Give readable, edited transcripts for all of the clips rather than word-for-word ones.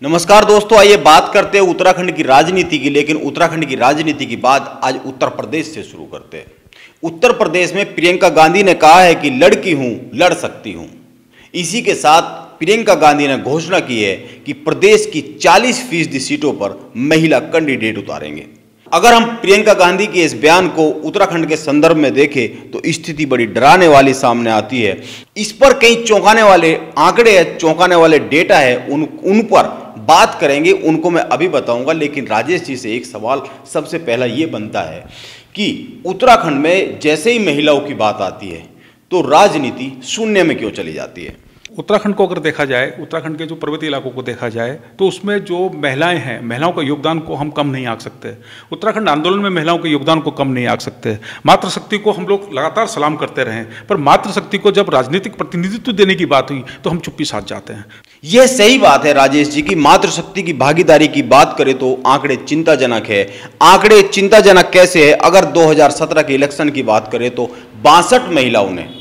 नमस्कार दोस्तों, आइए बात करते हैं उत्तराखंड की राजनीति की। लेकिन उत्तराखंड की राजनीति की बात आज उत्तर प्रदेश से शुरू करते हैं। उत्तर प्रदेश में प्रियंका गांधी ने कहा है कि लड़की हूं, लड़ सकती हूं। इसी के साथ प्रियंका गांधी ने घोषणा की है कि प्रदेश की 40% सीटों पर महिला कैंडिडेट उतारेंगे। अगर हम प्रियंका गांधी के इस बयान को उत्तराखंड के संदर्भ में देखें तो स्थिति बड़ी डराने वाली सामने आती है। इस पर कई चौंकाने वाले आंकड़े है, चौंकाने वाले डेटा है, उन पर बात करेंगे, उनको मैं अभी बताऊंगा। लेकिन राजेश जी से एक सवाल सबसे पहला ये बनता है कि उत्तराखंड में जैसे ही महिलाओं की बात आती है तो राजनीति शून्य में क्यों चली जाती है? उत्तराखंड को अगर देखा जाए, उत्तराखंड के जो पर्वतीय इलाकों को देखा जाए तो उसमें जो महिलाएं हैं, महिलाओं का योगदान को हम कम नहीं आंक सकते। उत्तराखंड आंदोलन में महिलाओं के योगदान को कम नहीं आंक सकते। मातृशक्ति को हम लोग लगातार सलाम करते रहे, पर मातृशक्ति को जब राजनीतिक प्रतिनिधित्व देने की बात हुई तो हम चुप्पी साध जाते हैं। यह सही बात है राजेश जी की मातृशक्ति की भागीदारी की बात करें तो आंकड़े चिंताजनक है। आंकड़े चिंताजनक कैसे है? अगर 2017 के इलेक्शन की बात करें तो 62 महिलाओं ने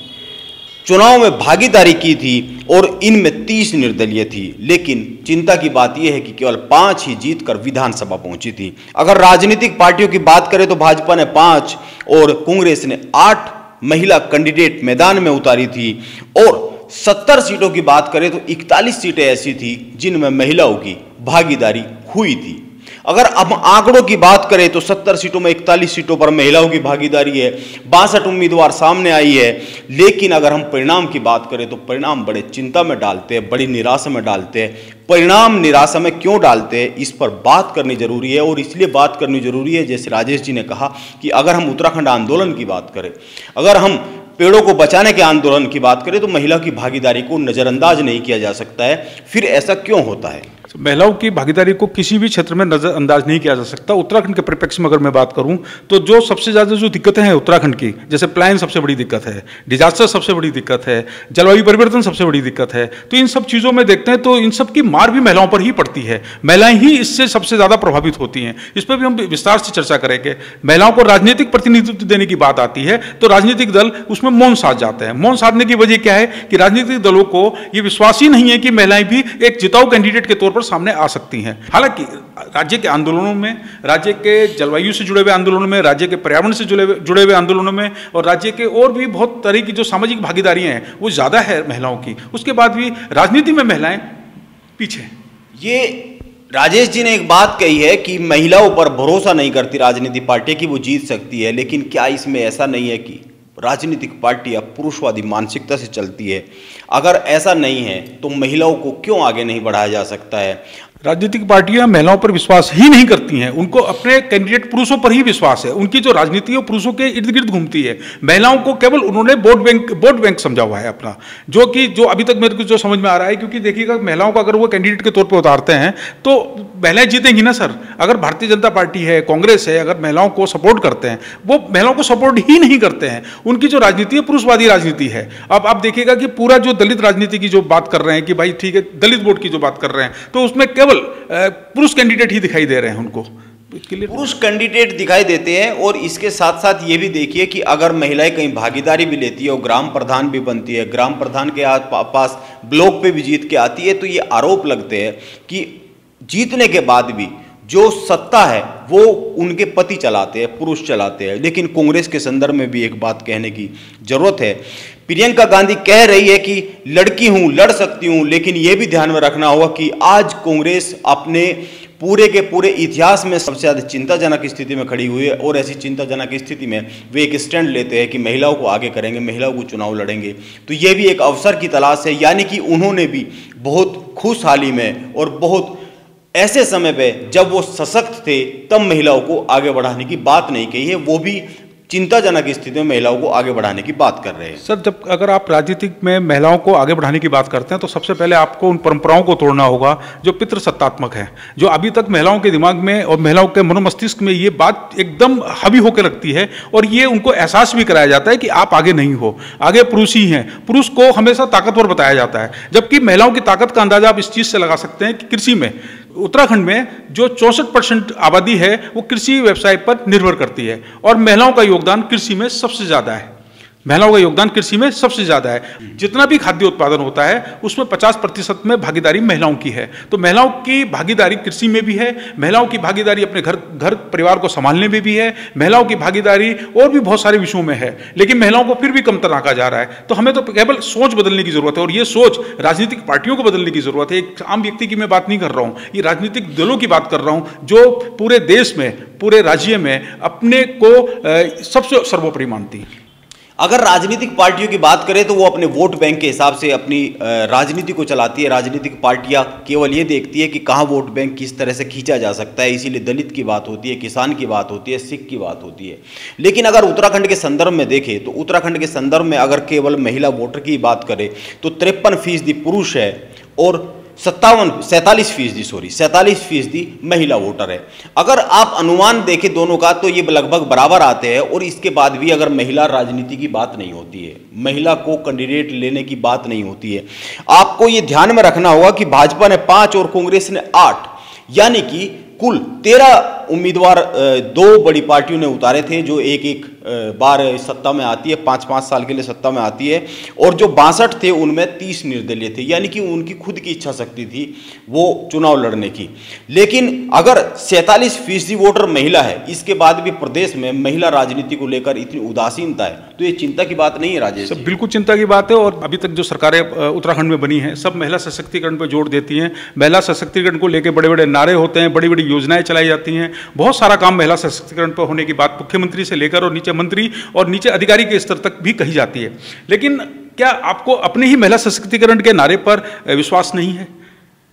चुनाव में भागीदारी की थी और इनमें 30 निर्दलीय थी। लेकिन चिंता की बात यह है कि केवल 5 ही जीतकर विधानसभा पहुंची थी। अगर राजनीतिक पार्टियों की बात करें तो भाजपा ने 5 और कांग्रेस ने 8 महिला कैंडिडेट मैदान में उतारी थी। और 70 सीटों की बात करें तो 41 सीटें ऐसी थी जिनमें महिलाओं की भागीदारी हुई थी। अगर हम आंकड़ों की बात करें तो 70 सीटों में 41 सीटों पर महिलाओं की भागीदारी है, 62 उम्मीदवार सामने आई है। लेकिन अगर हम परिणाम की बात करें तो परिणाम बड़े चिंता में डालते हैं, बड़ी निराशा में डालते हैं। परिणाम निराशा में क्यों डालते हैं, इस पर बात करनी जरूरी है। और इसलिए बात करनी जरूरी है, जैसे राजेश जी ने कहा कि अगर हम उत्तराखंड आंदोलन की बात करें, अगर हम पेड़ों को बचाने के आंदोलन की बात करें तो महिला की भागीदारी को नजरअंदाज नहीं किया जा सकता है। फिर ऐसा क्यों होता है? महिलाओं की भागीदारी को किसी भी क्षेत्र में नजरअंदाज नहीं किया जा सकता। उत्तराखंड के परिप्रेक्ष्य में अगर मैं बात करूं तो जो सबसे ज़्यादा जो दिक्कतें हैं उत्तराखंड की, जैसे प्लायन सबसे बड़ी दिक्कत है, डिजास्टर सबसे बड़ी दिक्कत है, जलवायु परिवर्तन सबसे बड़ी दिक्कत है। तो इन सब चीज़ों में देखते हैं तो इन सब की मार भी महिलाओं पर ही पड़ती है। महिलाएं ही इससे सबसे ज़्यादा प्रभावित होती हैं। इस पर भी हम विस्तार से चर्चा करेंगे। महिलाओं को राजनीतिक प्रतिनिधित्व देने की बात आती है तो राजनीतिक दल उसमें मौन साध जाते हैं। मौन साधने की वजह क्या है कि राजनीतिक दलों को ये विश्वास ही नहीं है कि महिलाएं भी एक जिताऊ कैंडिडेट के तौर पर सामने आ सकती हैं। हालांकि राज्य के आंदोलनों में, राज्य के जलवायु से जुड़े हुए आंदोलनों में, राज्य के पर्यावरण से जुड़े हुए आंदोलनों में और राज्य के और भी बहुत तरह की जो सामाजिक भागीदारियां हैं वो ज़्यादा है महिलाओं की। उसके बाद भी राजनीति में महिलाएं पीछे। ये राजेश जी ने एक बात कही है कि महिलाओं पर भरोसा नहीं करती राजनीतिक पार्टी कि वो जीत सकती है। लेकिन क्या इसमें ऐसा नहीं है कि राजनीतिक पार्टियां पुरुषवादी मानसिकता से चलती है? अगर ऐसा नहीं है तो महिलाओं को क्यों आगे नहीं बढ़ाया जा सकता है? राजनीतिक पार्टियां महिलाओं पर विश्वास ही नहीं करती हैं। उनको अपने कैंडिडेट पुरुषों पर ही विश्वास है। उनकी जो राजनीति है वो पुरुषों के इर्द गिर्द घूमती है। महिलाओं को केवल उन्होंने वोट बैंक समझा हुआ है अपना, जो अभी तक मेरे को जो समझ में आ रहा है। क्योंकि देखिएगा, महिलाओं को अगर वो कैंडिडेट के तौर पर उतारते हैं तो महिलाएं जीतेंगी ना सर। अगर भारतीय जनता पार्टी है, कांग्रेस है, अगर महिलाओं को सपोर्ट करते हैं, वो महिलाओं को सपोर्ट ही नहीं करते हैं। उनकी जो राजनीति है पुरुषवादी राजनीति है। अब आप देखिएगा कि पूरा जो दलित राजनीति की जो बात कर रहे हैं कि भाई ठीक है, दलित वोट की जो बात कर रहे हैं, तो उसमें केवल पुरुष कैंडिडेट ही दिखाई दे रहे हैं। उनको पुरुष कैंडिडेट दिखाई देते हैं। और इसके साथ साथ ये भी देखिए कि अगर महिलाएं कहीं भागीदारी भी लेती है और ग्राम प्रधान भी बनती है, ग्राम प्रधान के पास ब्लॉक पे भी जीत के आती है, तो ये आरोप लगते हैं कि जीतने के बाद भी जो सत्ता है वो उनके पति चलाते हैं, पुरुष चलाते हैं। लेकिन कांग्रेस के संदर्भ में भी एक बात कहने की जरूरत है। प्रियंका गांधी कह रही है कि लड़की हूं, लड़ सकती हूं। लेकिन यह भी ध्यान में रखना होगा कि आज कांग्रेस अपने पूरे के पूरे इतिहास में सबसे ज़्यादा चिंताजनक स्थिति में खड़ी हुई है। और ऐसी चिंताजनक स्थिति में वे एक स्टैंड लेते हैं कि महिलाओं को आगे करेंगे, महिलाओं को चुनाव लड़ेंगे। तो ये भी एक अवसर की तलाश है। यानी कि उन्होंने भी बहुत खुशहाली में और बहुत ऐसे समय पे जब वो सशक्त थे तब महिलाओं को आगे बढ़ाने की बात नहीं कही है। वो भी चिंताजनक स्थिति में महिलाओं को आगे बढ़ाने की बात कर रहे हैं। सर, जब अगर आप राजनीतिक में महिलाओं को आगे बढ़ाने की बात करते हैं तो सबसे पहले आपको उन परंपराओं को तोड़ना होगा जो पितृसत्तात्मक है, जो अभी तक महिलाओं के दिमाग में और महिलाओं के मनोमस्तिष्क में ये बात एकदम हावी होकर रखती है। और ये उनको एहसास भी कराया जाता है कि आप आगे नहीं हो, आगे पुरुष ही हैं। पुरुष को हमेशा ताकतवर बताया जाता है, जबकि महिलाओं की ताकत का अंदाजा आप इस चीज़ से लगा सकते हैं कि कृषि में उत्तराखंड में जो 64% आबादी है वो कृषि व्यवसाय पर निर्भर करती है और महिलाओं का योगदान कृषि में सबसे ज़्यादा है। महिलाओं का योगदान कृषि में सबसे ज़्यादा है। जितना भी खाद्य उत्पादन होता है उसमें 50% में भागीदारी महिलाओं की है। तो महिलाओं की भागीदारी कृषि में भी है, महिलाओं की भागीदारी अपने घर परिवार को संभालने में भी है, महिलाओं की भागीदारी और भी बहुत सारे विषयों में है, लेकिन महिलाओं को फिर भी कमतर आंका जा रहा है। तो हमें तो केवल सोच बदलने की जरूरत है, और ये सोच राजनीतिक पार्टियों को बदलने की जरूरत है। एक आम व्यक्ति की मैं बात नहीं कर रहा हूँ, ये राजनीतिक दलों की बात कर रहा हूँ जो पूरे देश में, पूरे राज्य में अपने को सबसे सर्वोपरि मानती है। अगर राजनीतिक पार्टियों की बात करें तो वो अपने वोट बैंक के हिसाब से अपनी राजनीति को चलाती है। राजनीतिक पार्टियां केवल ये देखती है कि कहाँ वोट बैंक किस तरह से खींचा जा सकता है, इसीलिए दलित की बात होती है, किसान की बात होती है, सिख की बात होती है। लेकिन अगर उत्तराखंड के संदर्भ में देखें तो उत्तराखंड के संदर्भ में अगर केवल महिला वोटर की बात करें तो 53% पुरुष है और 47% महिला वोटर है। अगर आप अनुमान देखें दोनों का तो ये लगभग बराबर आते हैं, और इसके बाद भी अगर महिला राजनीति की बात नहीं होती है, महिला को कैंडिडेट लेने की बात नहीं होती है। आपको ये ध्यान में रखना होगा कि भाजपा ने 5 और कांग्रेस ने 8, यानी कि कुल 13 उम्मीदवार 2 बड़ी पार्टियों ने उतारे थे, जो एक बार सत्ता में आती है, 5-5 साल के लिए सत्ता में आती है, और जो 62 थे उनमें 30 निर्दलीय थे, यानी कि उनकी खुद की इच्छा शक्ति थी वो चुनाव लड़ने की। लेकिन अगर 47% वोटर महिला है, इसके बाद भी प्रदेश में महिला राजनीति को लेकर इतनी उदासीनता है, तो ये चिंता की बात नहीं है राजेश? बिल्कुल चिंता की बात है। और अभी तक जो सरकारें उत्तराखंड में बनी हैं सब महिला सशक्तिकरण पर जोर देती हैं। महिला सशक्तिकरण को लेकर बड़े बड़े नारे होते हैं, बड़ी बड़ी योजनाएं चलाई जाती हैं, बहुत सारा काम महिला सशक्तिकरण पर होने की बात मुख्यमंत्री से लेकर और नीचे मंत्री और नीचे अधिकारी के स्तर तक भी कही जाती है। लेकिन क्या आपको अपने ही महिला सशक्तिकरण के नारे पर विश्वास नहीं है?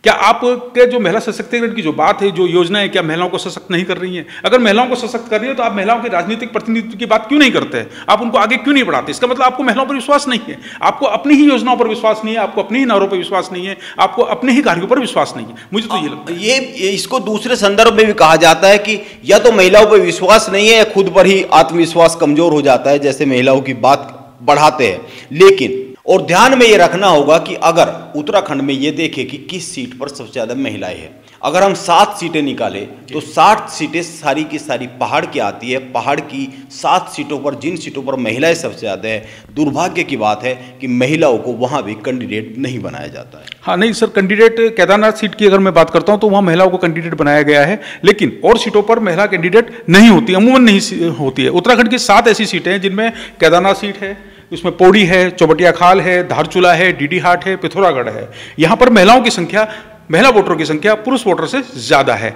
क्या आपके जो महिला सशक्तिकरण की जो बात है, जो योजनाएं, क्या महिलाओं को सशक्त नहीं कर रही हैं? अगर महिलाओं को सशक्त कर रही है तो आप महिलाओं के राजनीतिक प्रतिनिधित्व की बात क्यों नहीं करते हैं? आप उनको आगे क्यों नहीं बढ़ाते? इसका मतलब आपको महिलाओं पर विश्वास नहीं है, आपको अपनी ही योजनाओं पर विश्वास नहीं है, आपको अपने ही नारों पर विश्वास नहीं है, आपको अपने ही कार्यों पर विश्वास नहीं है। मुझे तो ये लगता है ये इसको दूसरे संदर्भ में भी कहा जाता है कि या तो महिलाओं पर विश्वास नहीं है या खुद पर ही आत्मविश्वास कमजोर हो जाता है, जैसे महिलाओं की बात बढ़ाते हैं। लेकिन और ध्यान में ये रखना होगा कि अगर उत्तराखंड में ये देखें कि किस सीट पर सबसे ज़्यादा महिलाएं हैं, अगर हम 7 सीटें निकालें तो 60 सीटें सारी की सारी पहाड़ की आती है। पहाड़ की 7 सीटों पर, जिन सीटों पर महिलाएं सबसे ज़्यादा है, दुर्भाग्य की बात है कि महिलाओं को वहाँ भी कैंडिडेट नहीं बनाया जाता है। हाँ नहीं सर, कैंडिडेट केदारनाथ सीट की अगर मैं बात करता हूँ तो वहाँ महिलाओं को कैंडिडेट बनाया गया है, लेकिन और सीटों पर महिला कैंडिडेट नहीं होती, अमूमन नहीं होती है। उत्तराखंड की 7 ऐसी सीटें हैं जिनमें केदारनाथ सीट है, उसमें पौड़ी है, चौबटिया खाल है, धारचूला है, डीडी हाट है, पिथौरागढ़ है। यहाँ पर महिलाओं की संख्या, महिला वोटरों की संख्या पुरुष वोटर से ज़्यादा है,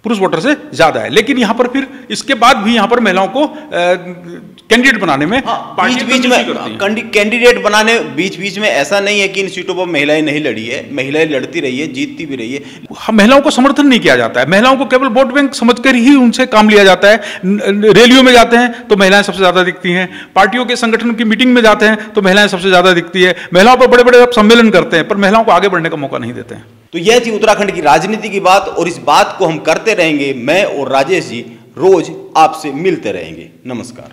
पुरुष वोटर से ज़्यादा है। लेकिन यहाँ पर फिर इसके बाद भी यहाँ पर महिलाओं को कैंडिडेट बनाने में बीच में कैंडिडेट बनाने बीच में ऐसा नहीं है कि इन सीटों पर महिलाएं नहीं लड़ी है, महिलाएं लड़ती रही है, जीतती भी रही है। महिलाओं को समर्थन नहीं किया जाता है, महिलाओं को केवल वोट बैंक समझकर ही उनसे काम लिया जाता है। रैलियों में जाते हैं तो महिलाएं सबसे ज्यादा दिखती हैं, पार्टियों के संगठन की मीटिंग में जाते हैं तो महिलाएं सबसे ज्यादा दिखती है, महिलाओं पर बड़े बड़े सम्मेलन करते हैं पर महिलाओं को आगे बढ़ने का मौका नहीं देते हैं। तो यह थी उत्तराखंड की राजनीति की बात, और इस बात को हम करते रहेंगे। मैं और राजेश जी रोज आपसे मिलते रहेंगे। नमस्कार।